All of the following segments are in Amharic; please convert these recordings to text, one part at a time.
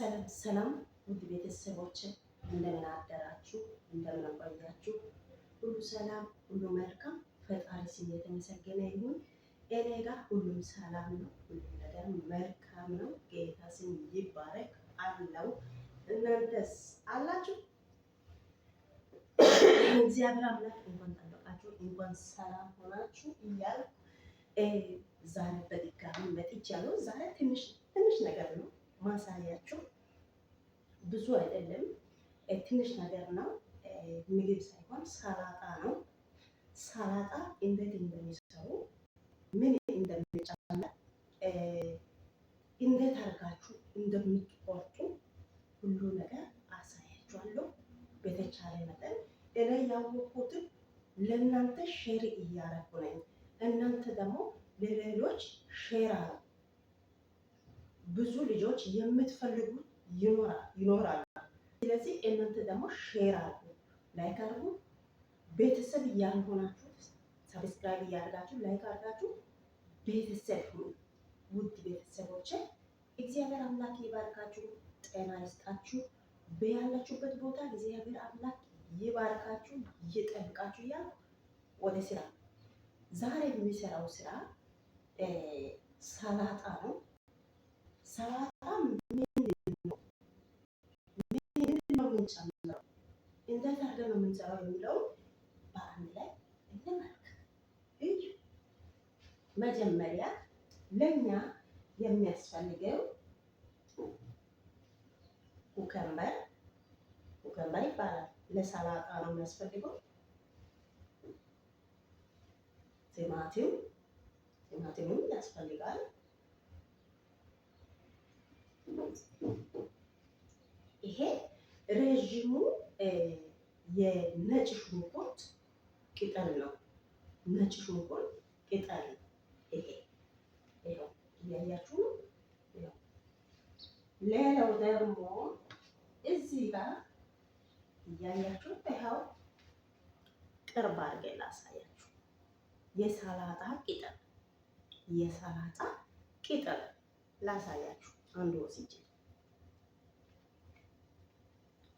ሰላም ሰላም ውድ ቤተሰቦች እንደምን አደራችሁ? እንደምን ቆያችሁ? ሁሉ ሰላም፣ ሁሉ መልካም። ፈጣሪ ስም የተመሰገነ ይሁን። እኔ ጋር ሁሉም ሰላም ነው፣ ሁሉም ነገር መልካም ነው። ጌታ ስም ይባረክ አለው። እናንተስ አላችሁ? እግዚአብሔር አምላክ እንኳን ጠበቃችሁ፣ እንኳን ሰላም ሆናችሁ እያልኩ ዛሬ በድጋሚ መጥቻለሁ። ዛሬ ትንሽ ነገር ነው ማሳያችሁ። ብዙ አይደለም፣ ትንሽ ነገር ነው። ምግብ ሳይሆን ሰላጣ ነው። ሰላጣ እንዴት እንደሚሰሩ፣ ምን እንደሚጨመር፣ እንዴት አድርጋችሁ እንደምትቆርጡ ሁሉ ነገር አሳያችኋለሁ። በተቻለ መጠን እኔ ያወቅሁትን ለእናንተ ሼር እያደረኩ ነኝ። እናንተ ደግሞ ለሌሎች ሼር አሉ። ብዙ ልጆች የምትፈልጉት ይኖራሉ። ስለዚህ እናንተ ደግሞ ሼር አድርጉ፣ ላይክ አድርጉ። ቤተሰብ ያልሆናችሁ ሰብስክራይብ እያደረጋችሁ ላይክ አድርጋችሁ ቤተሰብ ሁኑ። ውድ ቤተሰቦች እግዚአብሔር አምላክ ይባርካችሁ፣ ጤና ይስጣችሁ። በያላችሁበት ቦታ እግዚአብሔር አምላክ ይባርካችሁ፣ ይጠብቃችሁ። እያልኩ ወደ ስራ ዛሬ የሚሰራው ስራ ሰላጣ ነው። ሰላጣ ምንድን ነው? የምንጨምረው እንዴት አድርገን ነው የምንሰራው የሚለው በአንድ ላይ እንመልከት። መጀመሪያ ለኛ የሚያስፈልገው ኩከምበር ይባላል። ለሰላጣ ነው የሚያስፈልገው። ቲማቲምም ያስፈልጋል። ይሄ ረዥሙ የነጭ ሽንኩርት ቅጠል ነው። ነጭ ሽንኩርት ቅጠል ይሄው እያያችሁ ነው። ሌላው ደግሞ እዚህ ጋር እያያችሁ ይኸው ቅርብ አድርጌ ላሳያችሁ። የሰላጣ ቅጠል ላሳያችሁ። አንዱ ወስጄ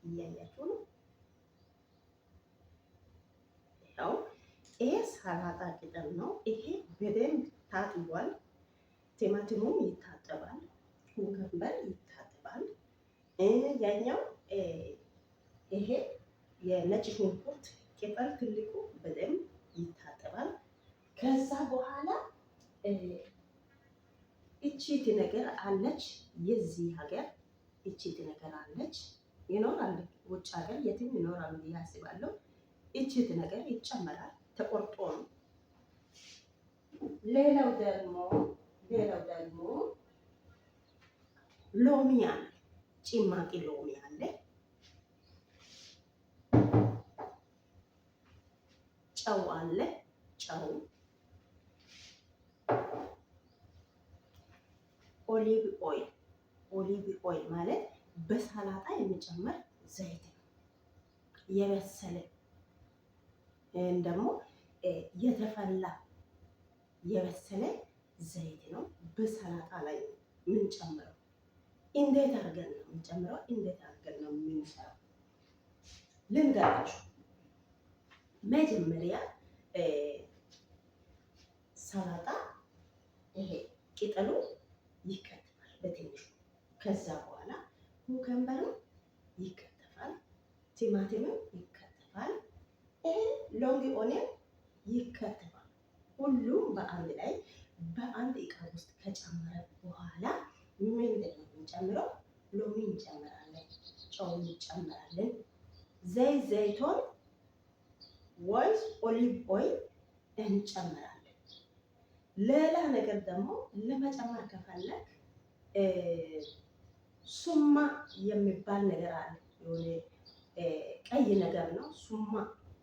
እያያችሁ ነው። ይኸው ይሄ ሰላጣ ቅጠል ነው። ይሄ በደንብ ታጥቧል። ቲማቲሙም ይታጠባል፣ ኩከምበር ይታጠባል። ያኛው ይሄ የነጭ ሽንኩርት ቅጠል ትልቁ በደንብ ይታጠባል። ከዛ በኋላ እቺት ነገር አለች። የዚህ ሀገር እቺት ነገር አለች። ይኖራል፣ ውጭ ሀገር የትም ይኖራል ብዬ አስባለሁ። እቺት ነገር ይጨመራል፣ ተቆርጦ ነው። ሌላው ደግሞ ሎሚ አለ፣ ጭማቂ ሎሚ አለ። ጨው አለ፣ ጨው ኦሊቭ ኦይል ማለት በሰላጣ የሚጨመር ዘይት ነው። የበሰለ ደግሞ የተፈላ የበሰለ ዘይት ነው። በሰላጣ ላይ የምንጨምረው እንዴት አድርገን ነው የምንጨምረው? እንዴት አድርገን ነው የምንሰራው? ልንገራችሁ። መጀመሪያ ሰላጣ ይሄ ቅጠሉ ይከተፋል በትንሹ። ከዛ በኋላ ኩከምበሩ ይከተፋል፣ ቲማቲምም ይከተፋል፣ ሎንግ ኦኒየን ይከተፋል። ሁሉም በአንድ ላይ በአንድ እቃ ውስጥ ከጨመረ በኋላ ምንድን ነው የምንጨምረው? ሎሚ እንጨምራለን፣ ጨው እንጨምራለን፣ ዘይቶን ወይስ ኦሊቭ ኦይል እንጨምራለን። ሌላ ነገር ደግሞ ለመጨመር ከፈለግ ሱማ የሚባል ነገር አለ። የሆነ ቀይ ነገር ነው፣ ሱማ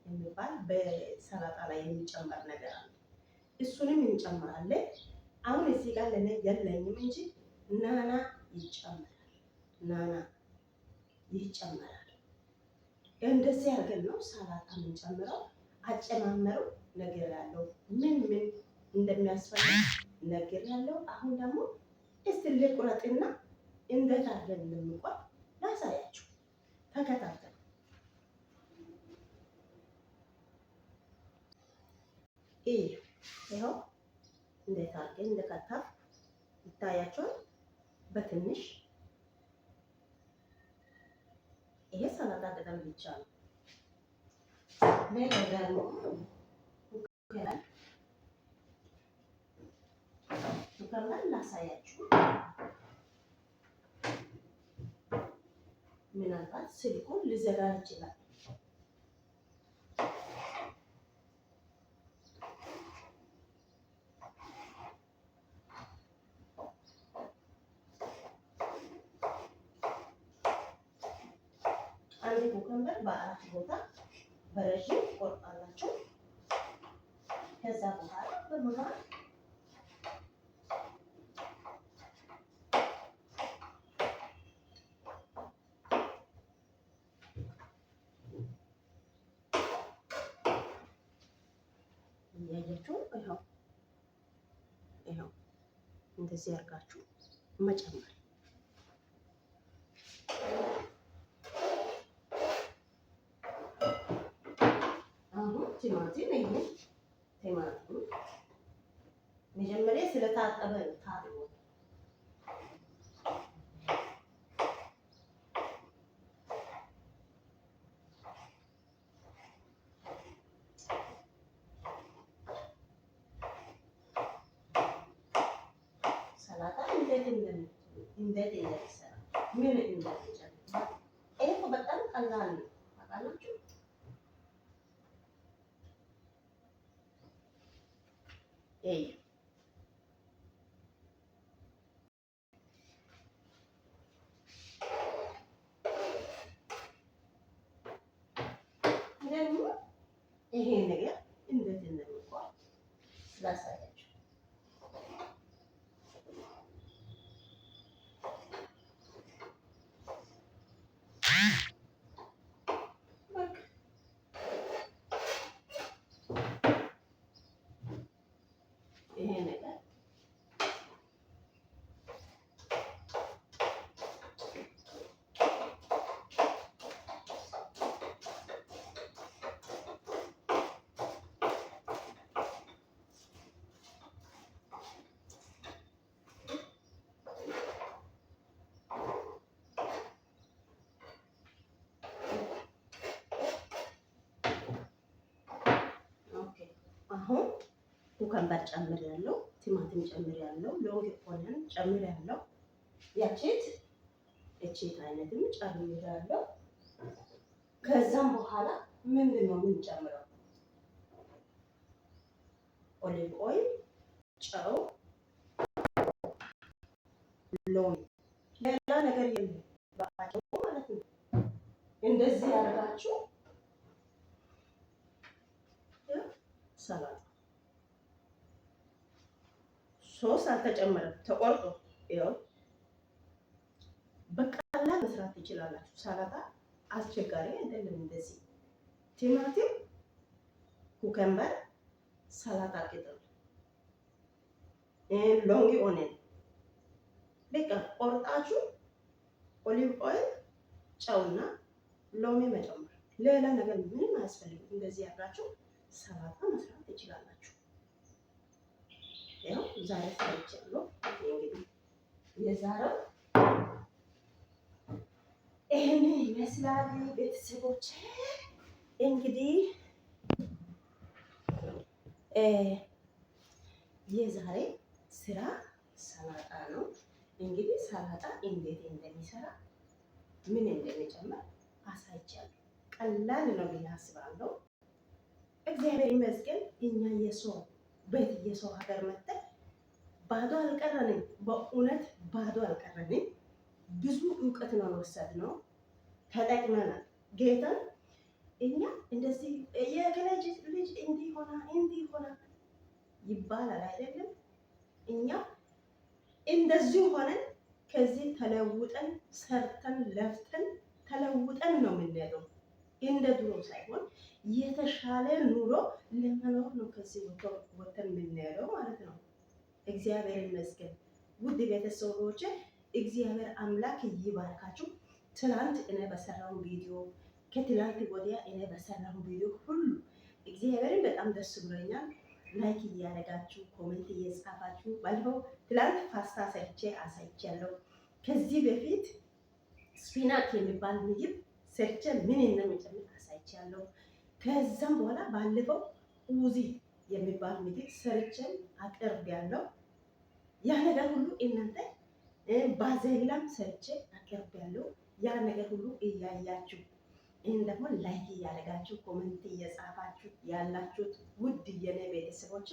የሚባል በሰላጣ ላይ የሚጨመር ነገር አለ። እሱንም እንጨምራለን። አሁን እዚህ ጋር ለኔ የለኝም እንጂ ናና ይጨመራል። እንደዚህ አድርገን ነው ሰላጣ የምንጨምረው። አጨማመሩ ነገር ያለው ምን እንደሚያስፈልግ ነገር ያለው። አሁን ደግሞ እስቲ ልቁረጥና እንዴት አድርገን እንደምንቆል ላሳያችሁ። ተከታተሉ። ይኸው እንዴት አድርገን እንደከተፍ ይታያችኋል። በትንሽ ይሄ ሰላጣ ቅጠል ብቻ ነው። ሌላው ደግሞ ኩከምበር ላሳያችሁ። ምናልባት ስልኩን ሊዘጋ ይችላል። አንድ ኩከምበር በአራት ቦታ በረዥም ቆርጣላችሁ። ከዛ በኋላ በመሃል እያያችሁ ይኸው እንደዚህ አድርጋችሁ መጨመር። አሁን ቲማቲም ቲማቲም መጀመሪያ ስለታጠበ ታጥቦ ሰላጣ እንዴት እንደሚሰራ ምን እንደሚጨምር ይሄ በጣም ቀላል ነው። ታውቃላችሁ። ደግሞ ይሄ ነገር እንዴት እንደሚቆል ላሳያችሁ። ይሄ ነገር አሁን ኩከምበር ጨምሬያለሁ፣ ቲማቲም ጨምሬያለሁ፣ ሎንግ ኦኒየን ጨምሬያለሁ፣ እቼት አይነትም ጨምሬያለሁ። ከዛም በኋላ ምንድን ነው የምንጨምረው? ኦሊቭ ኦይል፣ ጨው፣ ሎሚ፣ ሌላ ነገር የለም። በአጭሩ ማለት ነው። እንደዚህ ያደርጋችሁ ሰላጣ ሶስ አልተጨመረም፣ ተቆርጦ ይኸው በቀላል መስራት ትችላላችሁ። ሰላጣ አስቸጋሪ አይደለም። እንደዚህ ቲማቲም፣ ኩከምበር፣ ሰላጣ ቅጠል፣ ሎንግ ኦኒየን በቃ ቆርጣችሁ ኦሊቭ ኦይል፣ ጨውና ሎሚ መጨመር፣ ሌላ ነገር ምንም አያስፈልግም። እንደዚህ ያድርጋችሁ ሰላጣ መስራት ትችላላችሁ። ያው ዛሬ ሰርቻለሁ። እንግዲህ የዛሬው ይሄንን ይመስላል ቤተሰቦች። እንግዲህ የዛሬ ስራ ሰላጣ ነው። እንግዲህ ሰላጣ እንዴት እንደሚሰራ ምን እንደሚጨመር አሳይቻለሁ። ቀላል ነው ብዬ አስባለሁ። እግዚአብሔር ይመስገን እኛ የሰው ቤት የሰው ሀገር መጥተን ባዶ አልቀረንም። በእውነት ባዶ አልቀረንም። ብዙ እውቀት ነው የወሰድነው፣ ተጠቅመናል። ጌታን እኛ እንደዚህ የገለጅ ልጅ እንዲሆና ይባላል አይደለም። እኛ እንደዚሁ ሆነን ከዚህ ተለውጠን ሰርተን ለፍተን ተለውጠን ነው የምንሄደው። እንደ ድሮ ሳይሆን የተሻለ ኑሮ ለመኖር ነው ከዚህ ወተን የምንሄደው ማለት ነው። እግዚአብሔር ይመስገን። ውድ ቤተሰቦች እግዚአብሔር አምላክ ይባርካችሁ። ትናንት እኔ በሰራው ቪዲዮ ከትላንት ወዲያ እኔ በሰራው ቪዲዮ ሁሉ እግዚአብሔርን በጣም ደስ ብሎኛል። ላይክ እያደረጋችሁ ኮሜንት እየጻፋችሁ ባለፈው ትላንት ፓስታ ሰርቼ አሳይቻለሁ። ከዚህ በፊት ስፒናች የሚባል ምግብ ሰርቼ ምን እንደሚጨምር አሳይቻለሁ። ከዛም በኋላ ባለፈው ኡዚ የሚባል ምግብ ሰርቼ አቅርቤያለሁ። ያ ነገር ሁሉ እናንተ ባዜላም ሰርቼ አቅርቤያለሁ። ያ ነገር ሁሉ እያያችሁ ይህን ደግሞ ላይክ እያደረጋችሁ ኮሜንት እየጻፋችሁ ያላችሁት ውድ የኔ ቤተሰቦች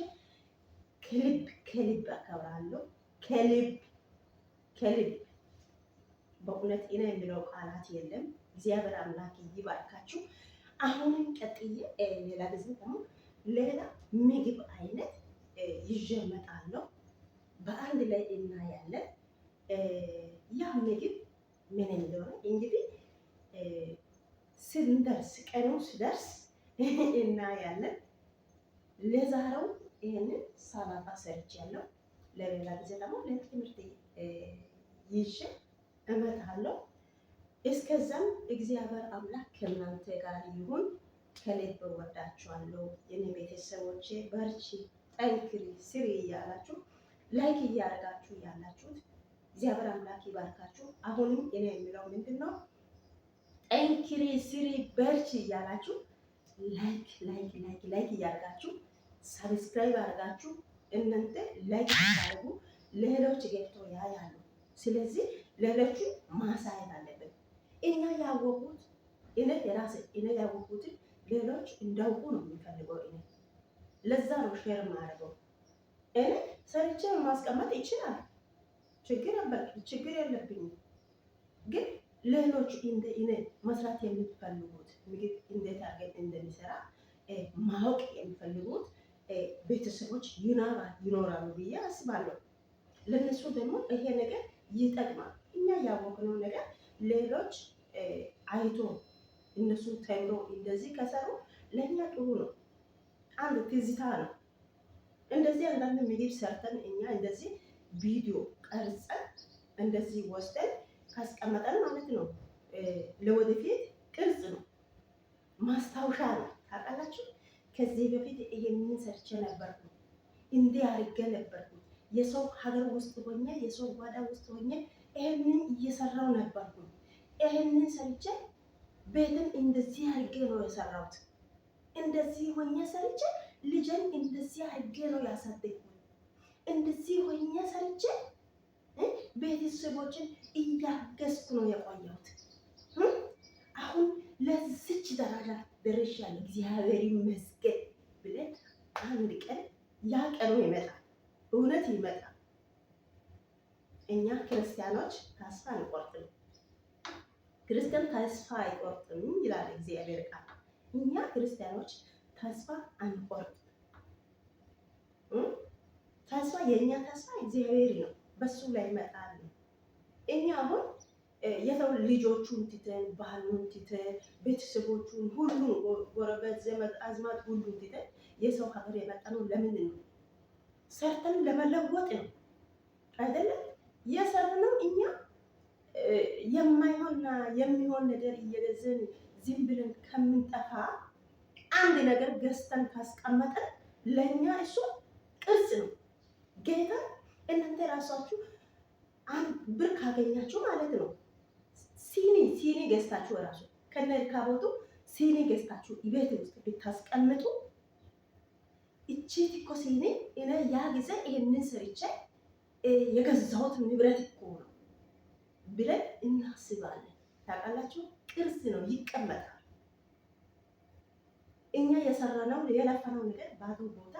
ከልብ አከብራለሁ። ከልብ በእውነት እኔ የሚለው ቃላት የለም። እግዚአብሔር አምላክ ይባርካችሁ። አሁንም ቀጥዬ ሌላ ጊዜ ደግሞ ሌላ ምግብ አይነት ይዤ እመጣለሁ። በአንድ ላይ እናያለን። ያ ምግብ ምን እንደሆነ እንግዲህ ስንደርስ ቀኑ ስደርስ እናያለን። ለዛሬው ይህንን ሰላጣ ሰርቻለሁ። ለሌላ ጊዜ ደግሞ ለትምህርት ይዤ እመጣለሁ። እስከዛም እግዚአብሔር አምላክ ከእናንተ ጋር ይሁን። ከልብ እወዳችኋለሁ የኔ ቤተሰቦቼ። በርቺ፣ ጠንክሪ፣ ስሪ እያላችሁ ላይክ እያደረጋችሁ ያላችሁት እግዚአብሔር አምላክ ይባርካችሁ። አሁንም እኔ የሚለው ምንድን ነው? ጠንክሪ፣ ስሪ፣ በርቺ እያላችሁ ላይክ እያደረጋችሁ ሰብስክራይብ አድርጋችሁ እናንተ ላይክ ታደርጉ ሌሎች ገብቶ ያያሉ። ስለዚህ ሌሎቹ ማሳየት አለብን። እኛ ያወቁት እኔ ያወቁትን ሌሎች እንዳውቁ ነው የሚፈልገው። እኔ ለዛ ነው ሼር ማድረገው። እኔ ሰርቼ ማስቀመጥ ይችላል፣ ችግር የለብኝም። ግን ሌሎች እንደ እኔ መስራት የሚፈልጉት ምግብ እንዴት አድርገን እንደሚሰራ ማወቅ የሚፈልጉት ቤተሰቦች ይኖራሉ ብዬ አስባለሁ። ለነሱ ደግሞ ይሄ ነገር ይጠቅማል። እኛ ያወቅነው ነገር ሌሎች አይቶ እነሱን ተምሮ እንደዚህ ከሰሩ ለእኛ ጥሩ ነው። አንድ ትዝታ ነው። እንደዚህ አንዳንድ ምግብ ሰርተን እኛ እንደዚህ ቪዲዮ ቀርጸን እንደዚህ ወስደን ካስቀመጠን ማለት ነው ለወደፊት ቅርጽ ነው፣ ማስታወሻ ነው። ታውቃላችሁ ከዚህ በፊት ይሄንን ሰርቼ ነበርኩ፣ እንዲህ አድርጌ ነበርኩ፣ የሰው ሀገር ውስጥ ሆኜ የሰው ጓዳ ውስጥ ሆኜ ይሄንን እየሰራው ነበርኩ፣ ይሄንን ሰርቼ ቤትን እንደዚህ አድርጌ ነው የሰራሁት፣ እንደዚህ ሆኜ ሰርቼ ልጅን እንደዚህ አድርጌ ነው ያሳደግኩት፣ እንደዚህ ሆኜ ሰርቼ ቤተሰቦችን እያገዝኩ ነው የቆየሁት። አሁን ለዚች ደረጃ ደርሻለሁ፣ እግዚአብሔር ይመስገን ብለን አንድ ቀን ያ ቀኑ ይመጣል፣ እውነት ይመጣል። እኛ ክርስቲያኖች ተስፋ አንቆርጥም። ክርስቲያን ተስፋ አይቆርጥም ይላል እግዚአብሔር ቃል። እኛ ክርስቲያኖች ተስፋ አንቆርጥም። ተስፋ የእኛ ተስፋ እግዚአብሔር ነው፣ በሱ ላይ ይመጣል። እኛ አሁን የሰው ልጆቹን ትተን ባህሉን ትተን ቤተሰቦቹን ሁሉ ጎረቤት ዘመድ አዝማድ ሁሉን ትተን የሰው ሀገር የመጣነው ለምን ነው? ሰርተን ለመለወጥ ነው አይደለም? የሰርነው እኛ የማይሆንና የሚሆን ነገር እየገዘን ዝም ብለን ከምንጠፋ አንድ ነገር ገዝተን ካስቀመጠን ለእኛ እሱ ቅርጽ ነው። ጌታ እናንተ ራሳችሁ አንድ ብር ካገኛችሁ ማለት ነው ሲኒ ገዝታችሁ እራሱ ከነርካቦቱ ሲኒ ገዝታችሁ ቤት ውስጥ ብታስቀምጡ እቺ እኮ ሲኒ እኔ ያ ጊዜ ይሄንን ሰርቼ የገዛሁት ንብረት እኮ ነው ብለን እናስባለን። ታውቃላችሁ ቅርስ ነው፣ ይቀመጣል። እኛ የሰራነው የለፈነው ነገር ባዶ ቦታ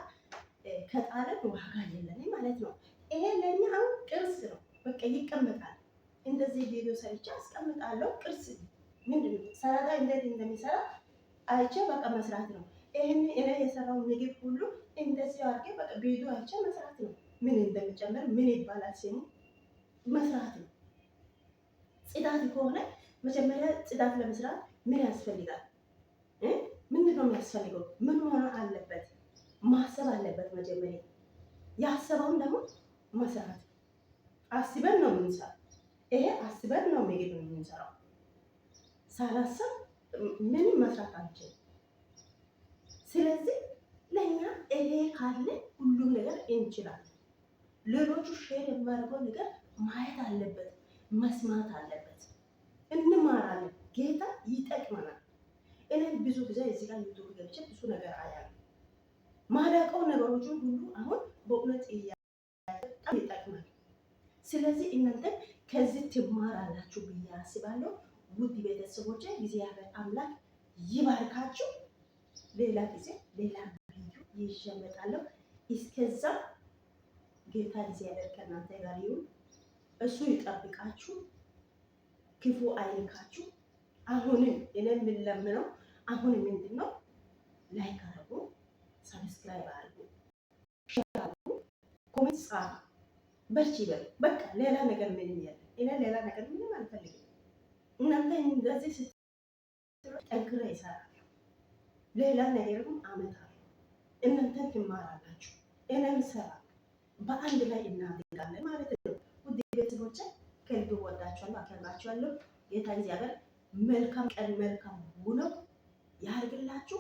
ከጣለን ዋጋ የለንም ማለት ነው። ይሄ ለእኛ አሁን ቅርስ ነው፣ በቃ ይቀመጣል። እንደዚህ ቪዲዮ ሰርቼ አስቀምጣለሁ። ቅርስ ምንድን ነው? ሰላጣ እንዴት እንደሚሰራ አይቼ በቃ መስራት ነው። ይሄን እኔ የሰራው ምግብ ሁሉ እንደዚህ አድርጌ በቃ ቪዲዮ አይቼ መስራት ነው። ምን እንደሚጨምር ምን ይባላል ሲሙ መስራት ነው። ጽዳት ከሆነ መጀመሪያ ጽዳት ለመስራት ምን ያስፈልጋል? ምንድን ነው የሚያስፈልገው? ምን መሆን አለበት? ማሰብ አለበት መጀመሪያ። ያሰበውን ደግሞ መስራት አስበን ነው የምንሰራው። ይሄ አስበን ነው ምግብ የምንሰራው። ሳላስብ ምንም መስራት አንችልም። ስለዚህ ለእኛ ይሄ ካለ ሁሉም ነገር እንችላለን። ሌሎቹ ሼር የሚያደርገው ነገር ማየት አለበት፣ መስማት አለበት። እንማራለን። ጌታ ይጠቅመናል። እኔም ብዙ ጊዜ እዚህ ጋር ዩቱብ ገብቼ ብዙ ነገር አያለሁ። ማላውቀው ነገሮችን ሁሉ አሁን በእውነት በጣም ይጠቅማል። ስለዚህ እናንተ ከዚህ ትማራላችሁ ብዬ አስባለሁ። ውድ ቤተሰቦች እግዚአብሔር አምላክ ይባርካችሁ። ሌላ ጊዜ ሌላ ቪዲዮ ይዤ እመጣለሁ። እስከዛ ጌታ እግዚአብሔር ከእናንተ ጋር ይሁን። እሱ ይጠብቃችሁ፣ ክፉ አይንካችሁ። አሁንም እኔ የምለምነው አሁን ምንድን ነው ላይክ አድርጉ፣ ሰብስክራይብ አድርጉ፣ ሼር አድርጉ፣ ኮሜንት ጻፉ፣ በርቺ በሉ። በቃ ሌላ ነገር ምንም የለም። እኔ ሌላ ነገር ምንም አልፈልግም። እናንተ እንደዚህ ስትሉ ጠንክሬ ይሰራል። ሌላ ነገርም አመጣለሁ። እናንተ ትማራላችሁ፣ እኔም እሰራለሁ። በአንድ ላይ እናድጋለን ማለት ነው። ውድ ቤተሰቦቼ ከልብ ወዳችኋለሁ፣ አከብራችኋለሁ። ጌታ እግዚአብሔር መልካም ቀን መልካም ውሎ ያድርግላችሁ።